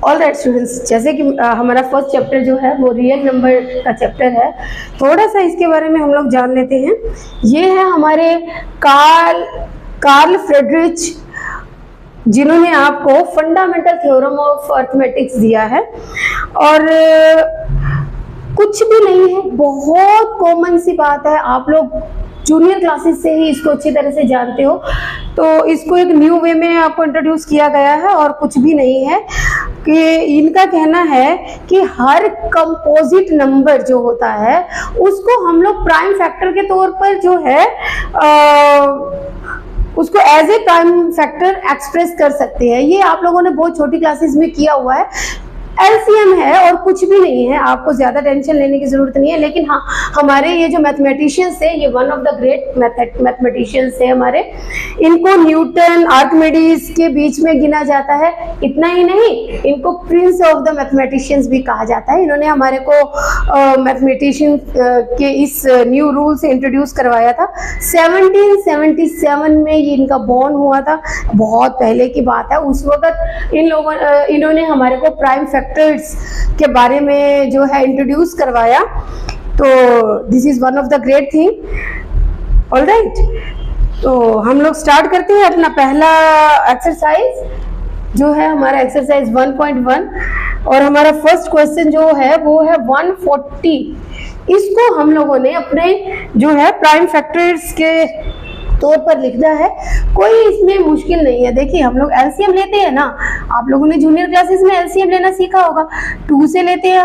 Alright students, जैसे कि हमारा फर्स्ट चैप्टर जो है वो रियल नंबर का चैप्टर है। थोड़ा सा इसके बारे में हम लोग जान लेते हैं। ये है हमारे कार्ल फ्रेडरिच, जिन्होंने आपको फंडामेंटल थ्योरम ऑफ अर्थमेटिक्स दिया है। और कुछ भी नहीं है, बहुत कॉमन सी बात है, आप लोग जूनियर क्लासेस से ही इसको अच्छी तरह से जानते हो। तो इसको एक न्यू वे में आपको इंट्रोड्यूस किया गया है और कुछ भी नहीं है कि इनका कहना है कि हर कंपोजिट नंबर जो होता है उसको हम लोग प्राइम फैक्टर के तौर पर जो है उसको as a prime factor express कर सकते हैं। ये आप लोगों ने बहुत छोटी क्लासेस में किया हुआ है। एलसीएम है और कुछ भी नहीं है, आपको ज्यादा टेंशन लेने की जरूरत नहीं है। लेकिन हाँ, हमारे ये जो मैथमेटिशियंस है, ये one of the great mathematicians है हमारे, इनको न्यूटन आर्किमिडीज के बीच में गिना जाता है। इतना ही नहीं, इनको प्रिंस ऑफ द मैथमेटिशियंस भी कहा जाता है। इन्होंने हमारे को मैथमेटिशियन के इस न्यू रूल से इंट्रोड्यूस करवाया था। 1777 में ये इनका बॉर्न हुआ था, बहुत पहले की बात है। उस वक्त इन्होंने हमारे को प्राइम फैक्टर्स के बारे में जो है इंट्रोड्यूस करवाया। तो this is one of the great thing. Alright, तो हम लोग स्टार्ट करते हैं अपना पहला एक्सरसाइज, जो है हमारा एक्सरसाइज 1.1। और हमारा फर्स्ट क्वेश्चन जो है वो है 140। इसको हम लोगों ने अपने जो है प्राइम फैक्टर्स के तौर पर लिखना है। कोई इसमें मुश्किल नहीं है। देखिए, हम लोग एलसीएम लेते हैं ना, आप लोगों ने जूनियर क्लासेस में एलसीएम लेना सीखा होगा। 2 से लेते हैं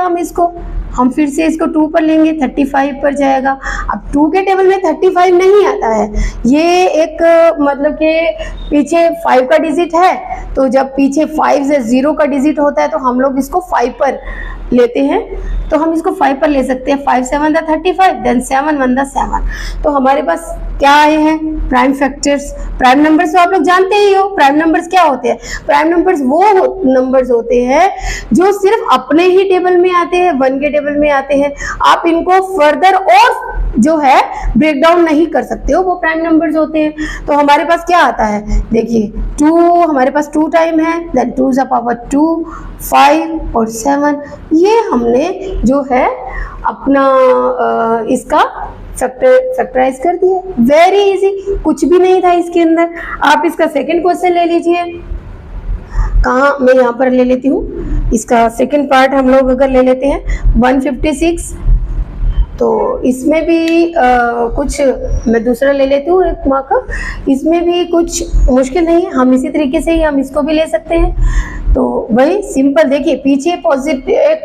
हम फिर से इसको 2 पर लेंगे, 35 पर जाएगा। अब 2 के टेबल में 35 नहीं आता है, ये एक मतलब के पीछे 5 का डिजिट है, तो जब पीछे 5 से 0 का डिजिट होता है तो हम लोग इसको 5 पर लेते हैं। तो हम इसको 5 पर ले सकते हैं। 5 7 दा 35, देन 7 1 दा 7। तो हमारे पास क्या आए हैं? Prime factors. प्राइम नंबर्स तो आप लोग जानते ही हो। प्राइम नंबर्स क्या होते हैं? प्राइम नंबर्स वो नंबर्स होते हैं जो सिर्फ अपने ही टेबल में आते हैं, 1 के टेबल में आते हैं। आप इनको फर्दर और जो है ब्रेक डाउन नहीं कर सकते हो, वो प्राइम नंबर्स होते हैं। तो हमारे पास क्या आता है? देखिए, 2 हमारे पास 2 टाइम है, देन 2 टू द पावर 2, 5 और 7। ये हमने जो है अपना इसका फैक्टराइज कर दिया। वेरी इजी, कुछ भी नहीं था इसके अंदर। आप इसका सेकंड क्वेश्चन ले लीजिए। कहाँ, मैं यहाँ पर ले लेती हूँ। इसका सेकंड पार्ट हम लोग अगर ले लेते हैं 156, तो इसमें भी कुछ मैं दूसरा ले लेती हूँ एक मार्कर। इसमें भी कुछ मुश्किल नहीं है, हम इसी तरीके से ही हम इसको भी ले सकते हैं। तो वही सिंपल, देखिए पीछे पॉजिटिव एक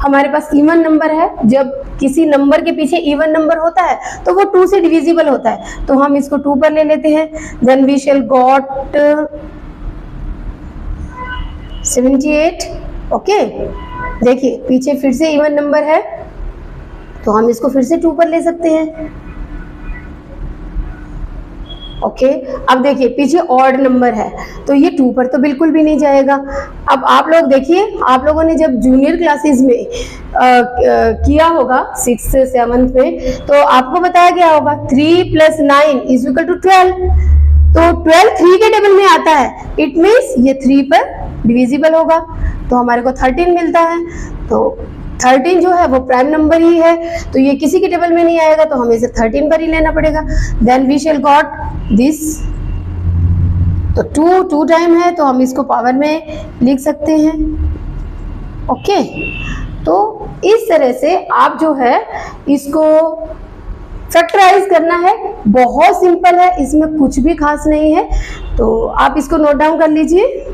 हमारे पास इवन नंबर है। जब किसी नंबर के पीछे इवन नंबर होता है तो वो 2 से डिविजिबल होता है, तो हम इसको 2 पर ले लेते हैं। Then we shall got 78। Okay, देखिए पीछे फिर से इवन नंबर है, तो हम इसको फिर से 2 पर ले सकते हैं। ओके, अब देखिए पीछे ऑड नंबर है, तो ये 2 पर तो बिल्कुल भी नहीं जाएगा। अब आप लोग देखिए, आप लोगों ने जब जूनियर क्लासेस में किया होगा 6th 7th में, तो आपको बताया गया होगा 3 + 9 = 12। तो 12 3 के टेबल में आता है, इट मीन्स ये 3 पर डिविजिबल होगा, तो हमारे को 13 मिलता है। तो 13 जो है वो प्राइम नंबर ही है, तो ये किसी के टेबल में नहीं आएगा, तो हमें इसे 13 पर ही लेना पड़ेगा। Then we shall got this, तो 2 टाइम है, तो हम इसको पावर में लिख सकते हैं। ओके, तो इस तरह से आप जो है इसको फैक्टराइज करना है। बहुत सिंपल है, इसमें कुछ भी खास नहीं है, तो आप इसको नोट डाउन कर लीजिए।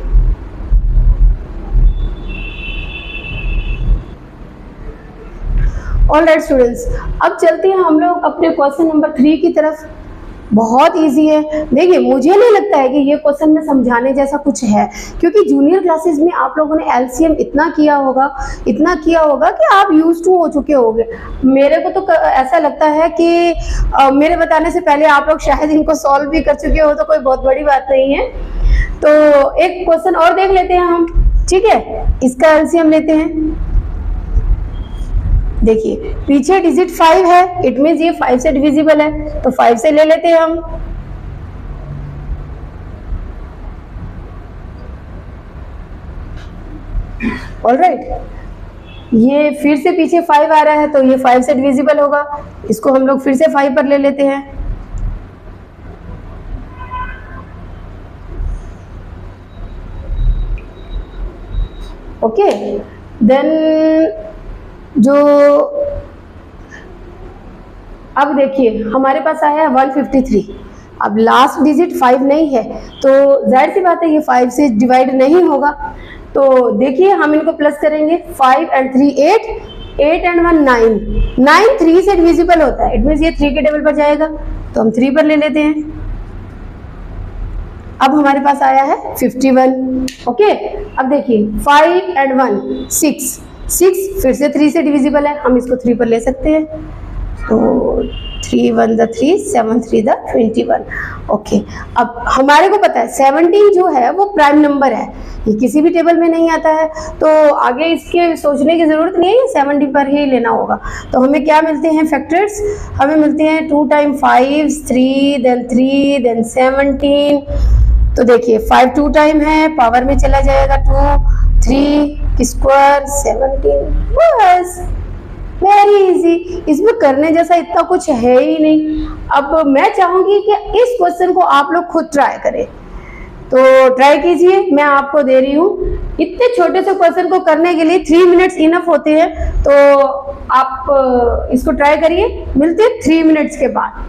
ऑलराइट स्टूडेंट्स, अब चलते हैं हम लोग अपने क्वेश्चन नंबर 3 की तरफ। बहुत इजी है। देखिए, मुझे नहीं लगता है कि ये क्वेश्चन में समझाने जैसा कुछ है, क्योंकि जूनियर क्लासेस में आप लोगों ने एलसीएम इतना किया होगा कि आप यूज टू हो चुके होंगे। मेरे को तो ऐसा लगता है कि मेरे बताने से पहले आप लोग शायद इनको सॉल्व भी कर चुके हो, तो कोई बहुत बड़ी बात नहीं है। तो एक क्वेश्चन और देख लेते हैं हम, ठीक है? इसका एलसीएम लेते हैं। देखिए पीछे डिजिट 5 है, इट मीन्स ये 5 से डिविजिबल है, तो 5 से ले लेते हैं हम। ऑलराइट, ये फिर से पीछे 5 आ रहा है तो ये 5 से डिविजिबल होगा, इसको हम लोग फिर से 5 पर ले लेते हैं। ओके, देन जो अब देखिए हमारे पास आया है 153। अब लास्ट डिजिट 5 नहीं है तो जाहिर सी बात है ये 5 से डिवाइड नहीं होगा। तो देखिए हम इनको प्लस करेंगे, 5 and 3 8, 8 and 1 9, 9 3 से डिविजिबल होता है, इट मीन्स ये 3 के टेबल पर जाएगा तो हम 3 पर ले लेते हैं। अब हमारे पास आया है 51। ओके, अब देखिए 5 and 1 6, 6 फिर से 3 से डिविजिबल है, हम इसको 3 पर ले सकते हैं। तो 3 1 the 3, 7 3 the 21। ओके, अब हमारे को पता है 17 जो है वो प्राइम नंबर है, ये किसी भी टेबल में नहीं आता है, तो आगे इसके सोचने की जरूरत नहीं है, ये 70 पर ही लेना होगा। तो हमें क्या मिलते हैं फैक्टर्स, हमें मिलते हैं 2 times 5, 3 then 17। तो देखिए 5 2 टाइम है, पावर में चला जाएगा 2, 3 स्क्वायर 17, बस वेरी इजी, इसमें करने जैसा इतना कुछ है ही नहीं। अब मैं चाहूंगी कि इस क्वेश्चन को आप लोग खुद ट्राई करें, तो ट्राई कीजिए, मैं आपको दे रही हूँ। इतने छोटे से क्वेश्चन को करने के लिए 3 मिनट्स इनफ होते हैं, तो आप इसको ट्राई करिए, मिलते हैं 3 मिनट्स के बाद।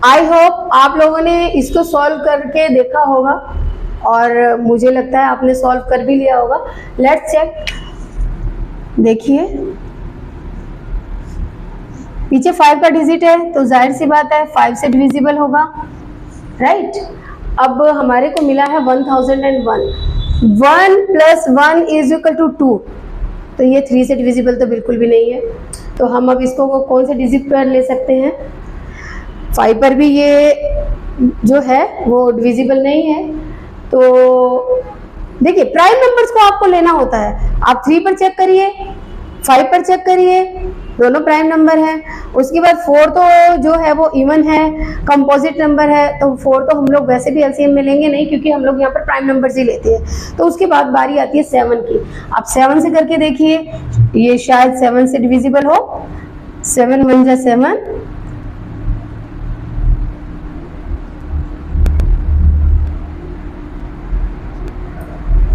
आई होप आप लोगों ने इसको सॉल्व करके देखा होगा और मुझे लगता है आपने सॉल्व कर भी लिया होगा। लेट्स चेक, देखिए पीछे 5 का डिजिट है तो जाहिर सी बात है 5 से डिविजिबल होगा, राइट। अब हमारे को मिला है 1001, 1 + 1 = 2, तो ये 3 से डिविजिबल तो बिल्कुल भी नहीं है। तो हम अब इसको कौन से डिजिट पर ले सकते हैं, 5 पर भी ये जो है वो डिविजिबल नहीं है। तो देखिए प्राइम नंबर्स को आपको लेना होता है, आप 3 पर चेक करिए, 5 पर चेक करिए, दोनों प्राइम नंबर हैं। उसके बाद 4 तो जो है वो इवन है, कंपोजिट नंबर है, तो 4 तो हम लोग वैसे भी एलसीएम में लेंगे नहीं क्योंकि हम लोग यहाँ पर प्राइम नंबर्स ही लेते हैं। तो उसके बाद बारी आती है 7 की। आप 7 से करके देखिए, ये शायद 7 से डिविजिबल हो, 7 1 जा 7,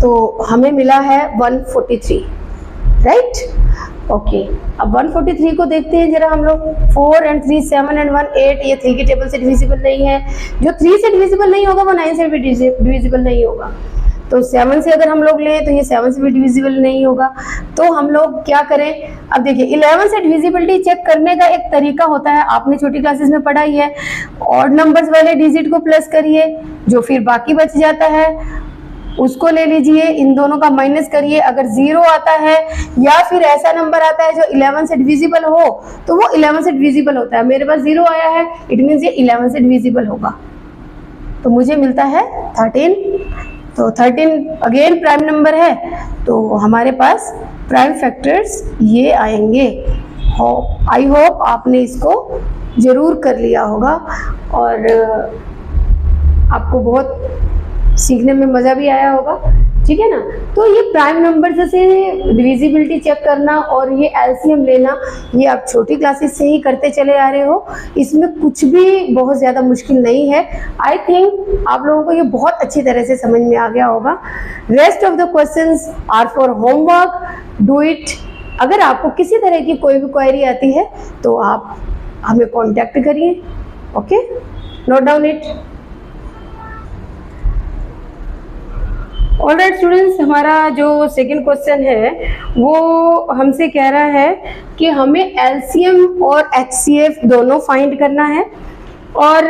तो हमें मिला है 143, राइट। ओके, अब 143 को देखते हैं जरा हम लोग। 4 and 3 7 and 1 8, ये 3 के टेबल से डिविजिबल नहीं है। जो 3 से डिविजिबल नहीं होगा वो 9 से भी डिविजिबल नहीं होगा। तो 7 से अगर हम लोग लें तो ये 7 से भी डिविजिबल नहीं होगा। तो हम लोग क्या करें, अब देखिए 11 से डिविजिबिलिटी चेक करने का एक तरीका होता है, आपने छोटी क्लासेस में पढ़ा ही है। ऑड नंबर्स वाले डिजिट को प्लस करिए, जो फिर बाकी बच जाता है उसको ले लीजिए, इन दोनों का माइनस करिए। अगर 0 आता है या फिर ऐसा नंबर आता है जो 11 से डिविजिबल हो तो वो 11 से डिविजिबल होता है। मेरे पास 0 आया है, इट मीन्स ये 11 से डिविजिबल होगा, तो मुझे मिलता है 13। तो 13 अगेन प्राइम नंबर है, तो हमारे पास प्राइम फैक्टर्स ये आएंगे। आई होप आपने इसको जरूर कर लिया होगा और आपको बहुत सीखने में मज़ा भी आया होगा। ठीक है ना। तो ये प्राइम नंबर से डिविजिबिलिटी चेक करना और ये एलसीएम लेना, ये आप छोटी क्लासेस से ही करते चले आ रहे हो, इसमें कुछ भी बहुत ज़्यादा मुश्किल नहीं है। आई थिंक आप लोगों को ये बहुत अच्छी तरह से समझ में आ गया होगा। Rest of the questions are for homework, do it. अगर आपको किसी तरह की कोई भी क्वेरी आती है तो आप हमें कॉन्टैक्ट करिए। Okay, note down it. Alright students, हमारा जो सेकंड क्वेश्चन है वो हमसे कह रहा है कि हमें एलसीएम और एचसीएफ दोनों फाइंड करना है और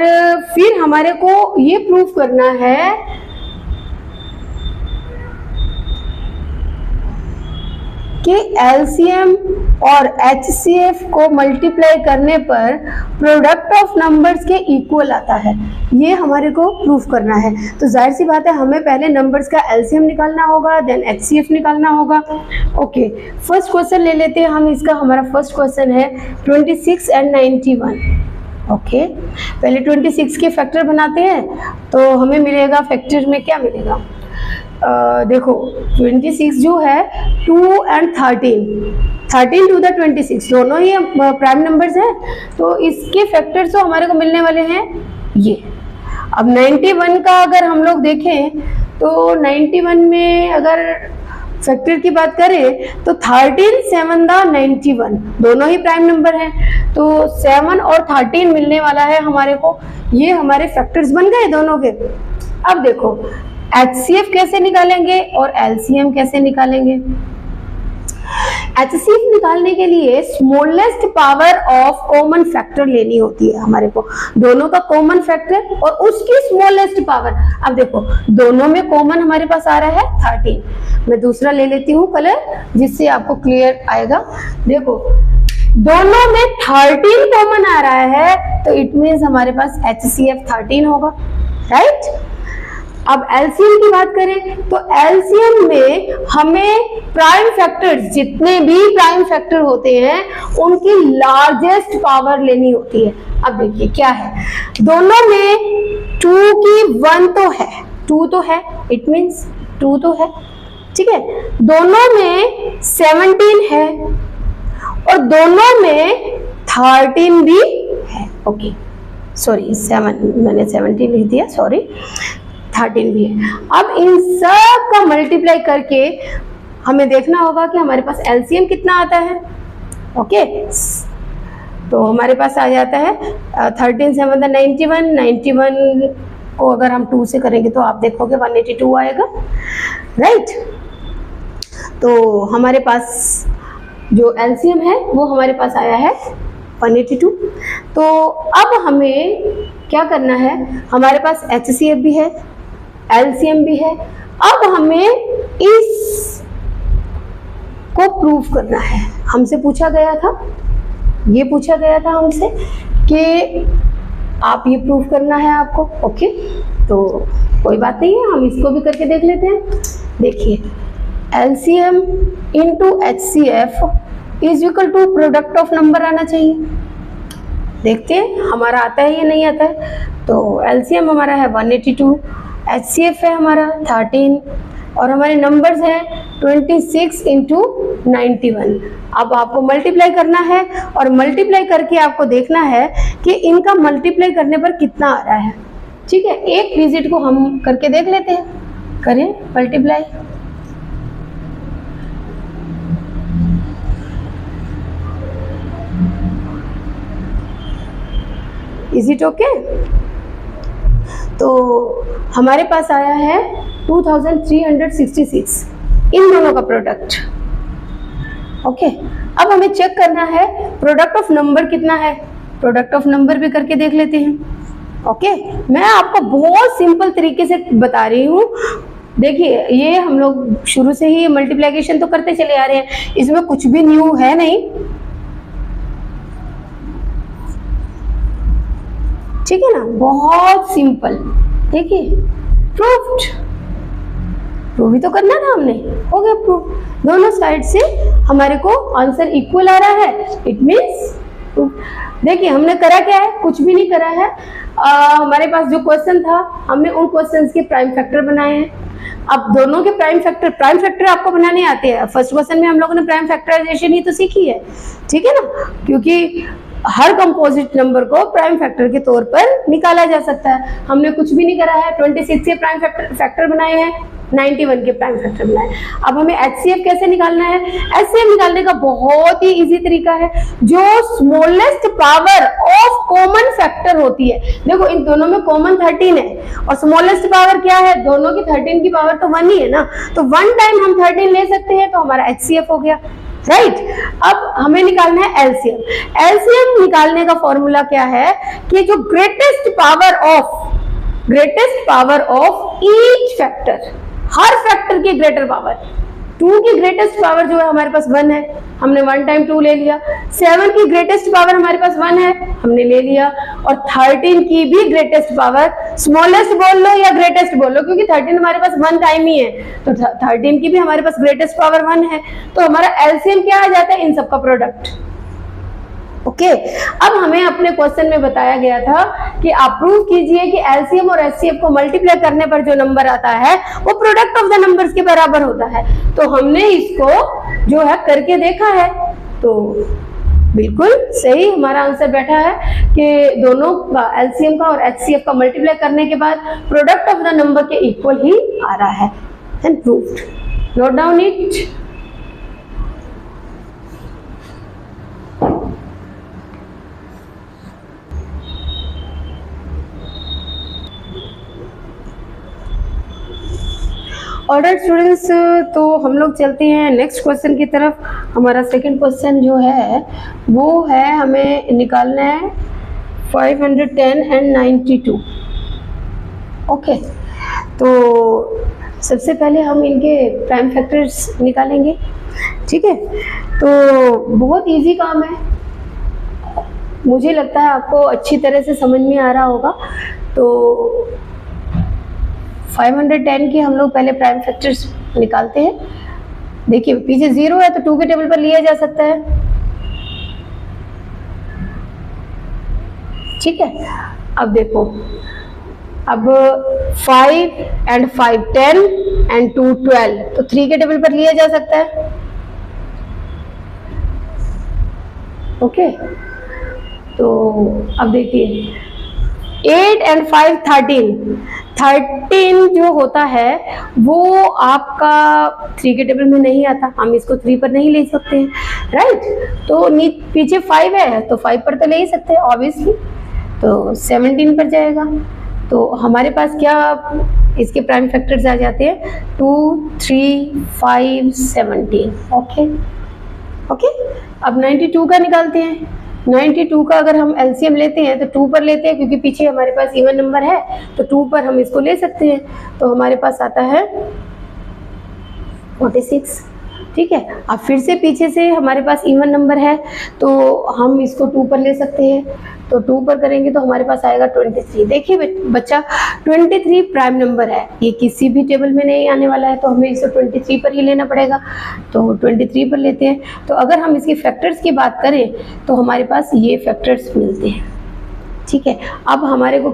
फिर हमारे को ये प्रूफ करना है कि एलसीएम और एचसीएफ को मल्टीप्लाई करने पर प्रोडक्ट ऑफ नंबर्स के इक्वल आता है। ये हमारे को प्रूफ करना है। तो जाहिर सी बात है हमें पहले नंबर्स का एलसीएम निकालना होगा, देन एचसीएफ निकालना होगा। ओके, फर्स्ट क्वेश्चन ले लेते हैं हम इसका। हमारा फर्स्ट क्वेश्चन है 26 एंड 91। ओके, पहले 26 के फैक्टर बनाते हैं तो हमें मिलेगा, फैक्टर में क्या मिलेगा, देखो 26 जो है 2 एंड 13 टू द 26 दोनों ही प्राइम नंबर्स हैं, तो इसके फैक्टर्स तो हमारे को मिलने वाले हैं ये। अब 91 का अगर हम लोग देखें तो 91 में अगर फैक्टर की बात करें तो 13 7 द 91 दोनों ही प्राइम नंबर हैं, तो 7 और 13 मिलने वाला है हमारे को। ये हमारे फैक्टर्स बन गए दोनों के। अब देखो एचसीएफ कैसे निकालेंगे और एलसीएम कैसे निकालेंगे। एचसीएफ निकालने के लिए smallest power of common factor लेनी होती है हमारे को, दोनों का कॉमन फैक्टर और उसकी स्मॉलेस्ट पावर। अब देखो दोनों में कॉमन हमारे पास आ रहा है 13। मैं दूसरा ले लेती हूँ कलर जिससे आपको क्लियर आएगा। देखो दोनों में 13 कॉमन आ रहा है तो इट मीन्स हमारे पास एचसीएफ 13 होगा, राइट। अब एलसीएम की बात करें तो एलसीएम में हमें प्राइम फैक्टर्स, जितने भी प्राइम फैक्टर होते हैं उनकी लार्जेस्ट पावर लेनी होती है। अब देखिए क्या है, दोनों में 2 की 1 तो है, 2 तो है, इट मीन्स 2 तो है, ठीक है। दोनों में 17 है और दोनों में 13 भी है। ओके सॉरी, 7 मैंने 17 लिख दिया, सॉरी, 13 भी है। अब इन सब का मल्टीप्लाई करके हमें देखना होगा कि हमारे पास एलसीएम कितना आता है। ओके, तो हमारे पास आ जाता है 13 7 91, 91 को अगर हम 2 से करेंगे तो आप देखोगे 182 आएगा, राइट। तो हमारे पास जो एलसीएम है वो हमारे पास आया है 182। तो अब हमें क्या करना है, हमारे पास एचसीएफ भी है, एलसीएम भी है। अब हमें इस को प्रूफ करना है। हमसे पूछा गया था, ये पूछा गया था हमसे कि आप ये प्रूफ करना है आपको। ओके, तो कोई बात नहीं है, हम इसको भी करके देख लेते हैं। देखिए LCM into HCF is equal to product of number आना चाहिए। देखते हैं हमारा आता है या नहीं आता है। तो एलसीएम हमारा है 182, एचसीएफ है हमारा 13 और हमारे नंबर्स हैं 26 इंटू 91। अब आपको मल्टीप्लाई करना है और मल्टीप्लाई करके आपको देखना है कि इनका मल्टीप्लाई करने पर कितना आ रहा है, ठीक है। एक डिजिट को हम करके देख लेते हैं, करें मल्टीप्लाई। Is it okay? तो हमारे पास आया है 2366 इन दोनों का प्रोडक्ट। ओके, अब हमें चेक करना है प्रोडक्ट ऑफ नंबर कितना है। प्रोडक्ट ऑफ नंबर भी करके देख लेते हैं। ओके, मैं आपको बहुत सिंपल तरीके से बता रही हूँ। देखिए ये हम लोग शुरू से ही मल्टीप्लिकेशन तो करते चले आ रहे हैं, इसमें कुछ भी न्यू है नहीं, ठीक है ना, बहुत सिंपल। देखिए प्रूफ्ड, प्रूव ही तो करना था हमने, हो गया प्रूफ। दोनों साइड से हमारे को आंसर इक्वल आ रहा है, इट मीन्स। देखिए हमने करा क्या है, कुछ भी नहीं करा है, हमारे पास जो क्वेश्चन था हमने उन क्वेश्चंस के प्राइम फैक्टर बनाए हैं। अब दोनों के प्राइम फैक्टर आपको बनाने आते हैं। फर्स्ट क्वेश्चन में हम लोगों ने प्राइम फैक्टराइजेशन ही तो सीखी है, ठीक है ना, क्योंकि हर कंपोजिट नंबर को प्राइम फैक्टर के तौर पर निकाला जा सकता है। हमने कुछ भी नहीं करा है, 26 के प्राइम फैक्टर बनाए हैं, 91 के प्राइम फैक्टर बनाए। अब हमें HCF कैसे निकालना है? HCF निकालने का बहुत ही इजी तरीका है, जो smallest power of common factor होती है। देखो इन दोनों में कॉमन 13 है और स्मॉलेस्ट पावर क्या है? दोनों की 13 की पावर तो 1 ही है ना, तो 1 टाइम हम 13 ले सकते हैं, तो हमारा HCF हो गया, राइट। अब हमें निकालना है LCM। LCM निकालने का फॉर्मूला क्या है कि जो greatest power of each factor, her factor की ग्रेटर पावर, 2 की ग्रेटेस्ट पावर जो है हमारे पास 1 है, हमने 1 टाइम 2 ले लिया। 7 की ग्रेटेस्ट पावर हमारे पास 1 है, हमने ले लिया। और 13 की भी ग्रेटेस्ट पावर, स्मॉलेस्ट बोल लो या ग्रेटेस्ट बोल लो, क्योंकि 13 हमारे पास 1 टाइम ही है, तो 13 की भी हमारे पास ग्रेटेस्ट पावर 1 है, तो हमारा एलसीएम क्या आ जाता है? इन सबका प्रोडक्ट। ओके, अब हमें अपने क्वेश्चन में बताया गया था कि आप प्रूव कीजिए कि एलसीएम और एचसीएफ को मल्टीप्लाई करने पर जो नंबर आता है वो प्रोडक्ट ऑफ द नंबर्स के बराबर होता है। तो हमने इसको जो है करके देखा है, तो बिल्कुल सही हमारा आंसर बैठा है कि दोनों का, एलसीएम का और एचसीएफ का मल्टीप्लाई करने के बाद प्रोडक्ट ऑफ द नंबर के इक्वल ही आ रहा है। And proved. Note down it. Alright students, तो हम लोग चलते हैं नेक्स्ट क्वेश्चन की तरफ। हमारा सेकंड क्वेश्चन जो है वो है, हमें निकालना है 510 एंड 92। ओके, तो सबसे पहले हम इनके प्राइम फैक्टर्स निकालेंगे, ठीक है। तो बहुत इजी काम है, मुझे लगता है आपको अच्छी तरह से समझ में आ रहा होगा। तो 510 के हम लोग पहले प्राइम फैक्टर्स निकालते हैं। देखिए पीछे 0 है तो 2 के टेबल पर लिया जा सकता है, ठीक है। अब देखो, अब 5 and 5 10 and 2 12, तो 3 के टेबल पर लिया जा सकता है। ओके, तो अब देखिए 8 and 5 13 जो होता है वो आपका 3 के टेबल में नहीं आता, हम इसको 3 पर नहीं ले सकते हैं, राइट। तो पीछे 5 है तो 5 पर तो ले ही सकते हैं ऑब्वियसली, तो 17 पर जाएगा। तो हमारे पास क्या इसके प्राइम फैक्टर्स आ जाते हैं 2 3 5 17। ओके ओके, अब 92 का निकालते हैं। 92 का अगर हम एलसीएम लेते हैं तो 2 पर लेते हैं, क्योंकि पीछे हमारे पास इवन नंबर है तो 2 पर हम इसको ले सकते हैं। तो हमारे पास आता है 46, ठीक है। अब फिर से पीछे से हमारे पास इवन नंबर है तो हम इसको 2 पर ले सकते हैं, तो 2 पर करेंगे तो हमारे पास आएगा 23। देखिए बच्चा, 23 प्राइम नंबर है, ये किसी भी टेबल में नहीं आने वाला है, तो हमें इसको 23 पर ही लेना पड़ेगा। तो 23 पर लेते हैं। तो अगर हम इसके फैक्टर्स की बात करें तो हमारे पास ये फैक्टर्स मिलते हैं, ठीक है। अब हमारे को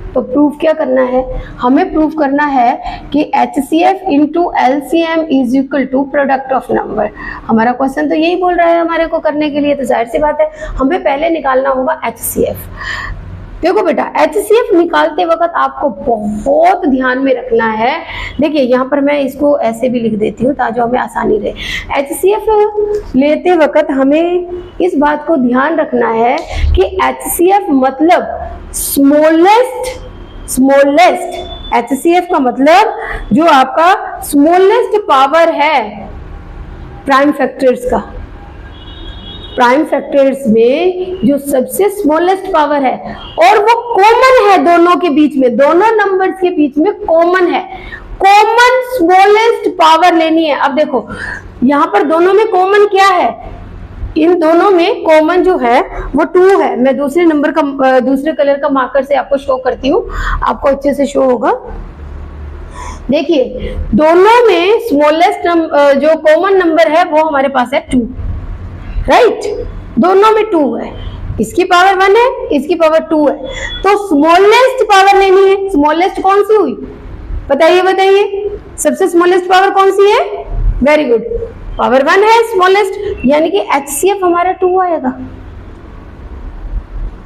तो प्रूफ क्या करना है? हमें प्रूफ करना है कि HCF into LCM is equal to product of number. हमारा क्वेश्चन तो यही बोल रहा है हमारे को करने के लिए, तो जाहिर सी बात है हमें पहले निकालना होगा HCF। देखो बेटा, HCF निकालते वक्त आपको बहुत ध्यान में रखना है। देखिए यहाँ पर मैं इसको ऐसे भी लिख देती हूँ ताकि हमें आसानी रहे। HCF लेते वक्त हमें इस बात को ध्यान रखना है कि HCF मतलब स्मॉलेस्ट। HCF का मतलब जो आपका स्मॉलेस्ट पावर है प्राइम फैक्टर्स का, प्राइम फैक्टर्स में जो सबसे स्मॉलेस्ट पावर है और वो कॉमन है दोनों के बीच में, दोनों नंबर्स के बीच में कॉमन है, कॉमन स्मॉलेस्ट पावर लेनी है। अब देखो यहाँ पर दोनों में कॉमन क्या है? इन दोनों में कॉमन जो है वो 2 है। मैं दूसरे नंबर का, दूसरे कलर का मार्कर से आपको शो करती हूँ, आपको अच्छे से शो होगा। देखिए दोनों में स्मॉलेस्ट जो कॉमन नंबर है वो हमारे पास है 2, राइट। दोनों में 2 है। इसकी पावर 1 है, इसकी पावर 2 है, तो स्मॉलेस्ट पावर लेनी है। स्मॉलेस्ट कौन सी हुई, बताइए बताइए, सबसे स्मॉलेस्ट पावर कौन सी है? वेरी गुड, पावर 1 है स्मॉलेस्ट, यानी कि HCF हमारा 2 आएगा।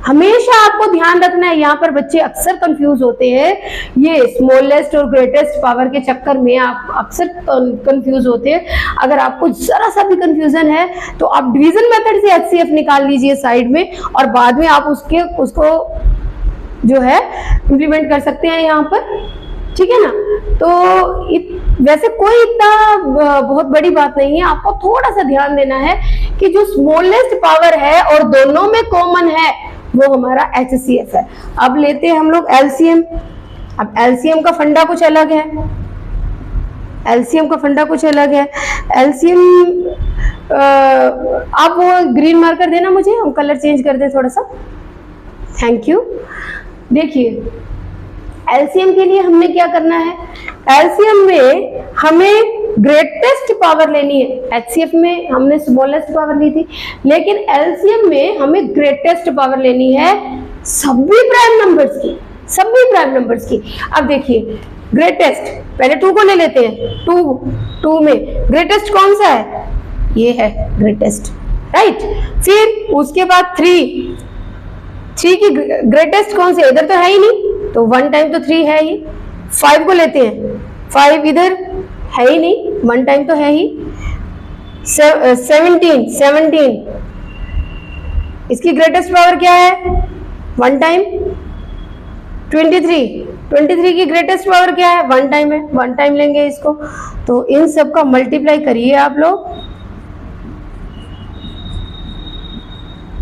हमेशा आपको ध्यान रखना है, यहाँ पर बच्चे अक्सर कंफ्यूज होते हैं, ये स्मॉलेस्ट और ग्रेटेस्ट पावर के चक्कर में आप अक्सर कंफ्यूज होते हैं। अगर आपको जरा सा भी कंफ्यूजन है तो आप डिवीजन मेथड से HCF निकाल लीजिए साइड में, और बाद में आप उसको जो है इम्प्लीमेंट कर सकते हैं यहाँ पर, ठीक है ना। तो वैसे कोई इतना बहुत बड़ी बात नहीं है, आपको थोड़ा सा ध्यान देना है कि जो स्मॉलेस्ट पावर है और दोनों में कॉमन है वो हमारा HCF है। अब लेते हैं हम लोग LCM। अब LCM का फंडा कुछ अलग है, LCM का फंडा कुछ अलग है। LCM आप वो ग्रीन मार्कर देना मुझे, हम कलर चेंज कर दें थोड़ा सा, थैंक यू। देखिए LCM के लिए हमने क्या करना है, LCM में हमें ग्रेटेस्ट पावर लेनी है। HCF में हमने स्मॉलेस्ट पावर ली थी, लेकिन LCM में हमें ग्रेटेस्ट पावर लेनी है सभी प्राइम नंबर्स की, सभी प्राइम नंबर्स की। अब देखिए ग्रेटेस्ट, पहले 2 को ले लेते हैं। 2 में ग्रेटेस्ट कौन सा है, ये है ग्रेटेस्ट, राइट। फिर उसके बाद 3 की ग्रेटेस्ट कौन सी, इधर तो है ही नहीं, तो 1 टाइम तो 3 है ही। 5 को लेते हैं, 5 इधर है ही नहीं, 1 टाइम तो है ही। 17 इसकी ग्रेटेस्ट पावर क्या है, 1 टाइम। 23 की ग्रेटेस्ट पावर क्या है, 1 टाइम है, 1 टाइम लेंगे इसको। तो इन सब का मल्टीप्लाई करिए आप लोग,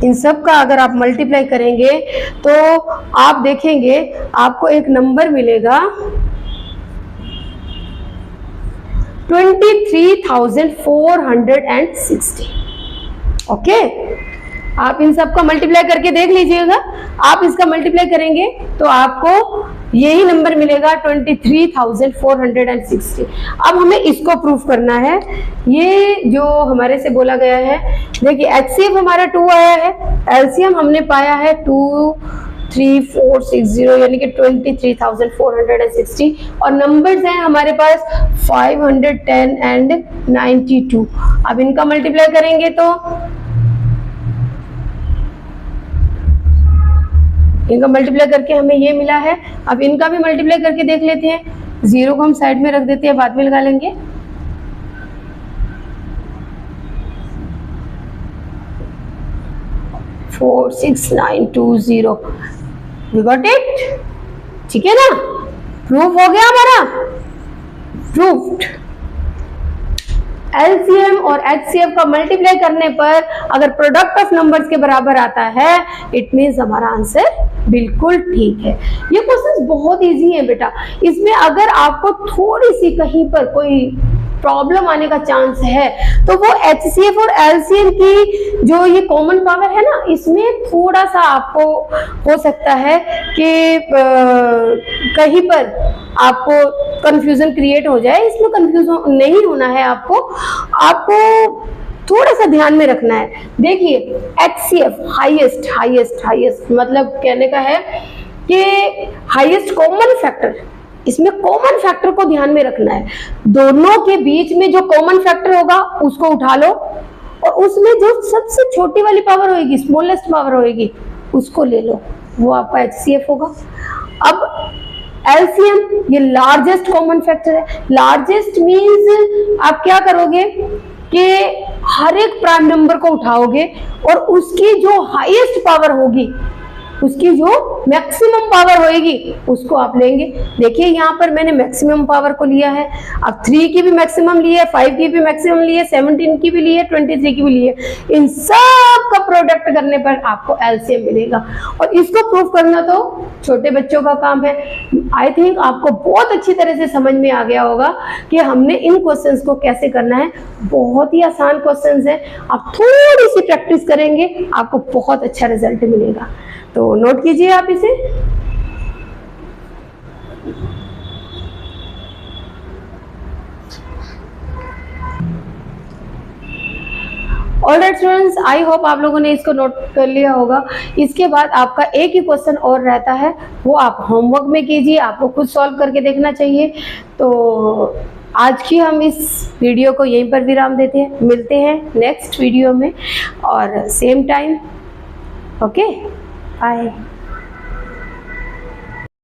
इन सब का अगर आप मल्टीप्लाई करेंगे तो आप देखेंगे आपको एक नंबर मिलेगा 23,460। ओके, आप इन सब का मल्टीप्लाई करके देख लीजिएगा। आप इसका मल्टीप्लाई करेंगे तो आपको यही नंबर मिलेगा 23,460। अब हमें इसको प्रूफ करना है, ये जो हमारे से बोला गया है। देखिए HCF हमारा 2 आया है, LCM हमने पाया है 23460, यानी कि 23,460, और नंबर्स हैं हमारे पास 510 एंड 92। अब इनका मल्टीप्लाई करेंगे तो इनका मल्टीप्लाई करके हमें ये मिला है। अब इनका भी मल्टीप्लाई करके देख लेते हैं, 0 को हम साइड में रख देते हैं, बाद में लगा लेंगे। फोर 6,920, वी गॉट इट, ठीक है ना, प्रूफ हो गया हमारा, प्रूफ्ड। LCM और HCF का मल्टीप्लाई करने पर अगर प्रोडक्ट ऑफ नंबर्स के बराबर आता है, इट मीन्स हमारा आंसर बिल्कुल ठीक है। ये क्वेश्चन बहुत इजी है बेटा, इसमें अगर आपको थोड़ी सी कहीं पर कोई प्रॉब्लम आने का चांस है तो वो HCF और LCM की जो ये कॉमन पावर है ना, इसमें थोड़ा सा आपको हो सकता है कि कहीं पर आपको कंफ्यूजन क्रिएट हो जाए। इसमें कंफ्यूज नहीं होना है, आपको थोड़ा सा ध्यान में रखना है। देखिए HCF हाईएस्ट मतलब कहने का है कि हाईएस्ट कॉमन फैक्टर, इसमें कॉमन फैक्टर को ध्यान में रखना है। दोनों के बीच में जो कॉमन फैक्टर होगा उसको उठा लो, और उसमें जो सबसे छोटी वाली पावर होगी, स्मॉलेस्ट पावर होगी, उसको ले लो, वो आपका HCF होगा। अब LCM ये लार्जेस्ट कॉमन फैक्टर है। लार्जेस्ट मीन्स आप क्या करोगे कि हर एक प्राइम नंबर को उठाओगे और उसकी जो हाईएस्ट पावर होगी, उसकी जो मैक्सिमम पावर होएगी, उसको आप लेंगे। देखिए यहाँ पर मैंने मैक्सिमम पावर को लिया है। अब 3 की भी मैक्सिमम ली है, 5 की भी मैक्सिमम ली है, 17 की भी ली है, 23 की भी ली है। इन सब का प्रोडक्ट करने पर आपको LCM मिलेगा, और इसको प्रूफ करना तो छोटे बच्चों का काम है। आई थिंक आपको बहुत अच्छी तरह से समझ में आ गया होगा कि हमने इन क्वेश्चंस को कैसे करना है। बहुत ही आसान क्वेश्चंस है, आप थोड़ी सी प्रैक्टिस करेंगे आपको बहुत अच्छा रिजल्ट मिलेगा। तो नोट कीजिए आप इसे। ऑलराइट स्टूडेंट्स, आई होप आप लोगों ने इसको नोट कर लिया होगा। इसके बाद आपका एक ही क्वेश्चन और रहता है, वो आप होमवर्क में कीजिए, आपको खुद सॉल्व करके देखना चाहिए। तो आज की हम इस वीडियो को यहीं पर विराम देते हैं, मिलते हैं नेक्स्ट वीडियो में और सेम टाइम। Okay, bye.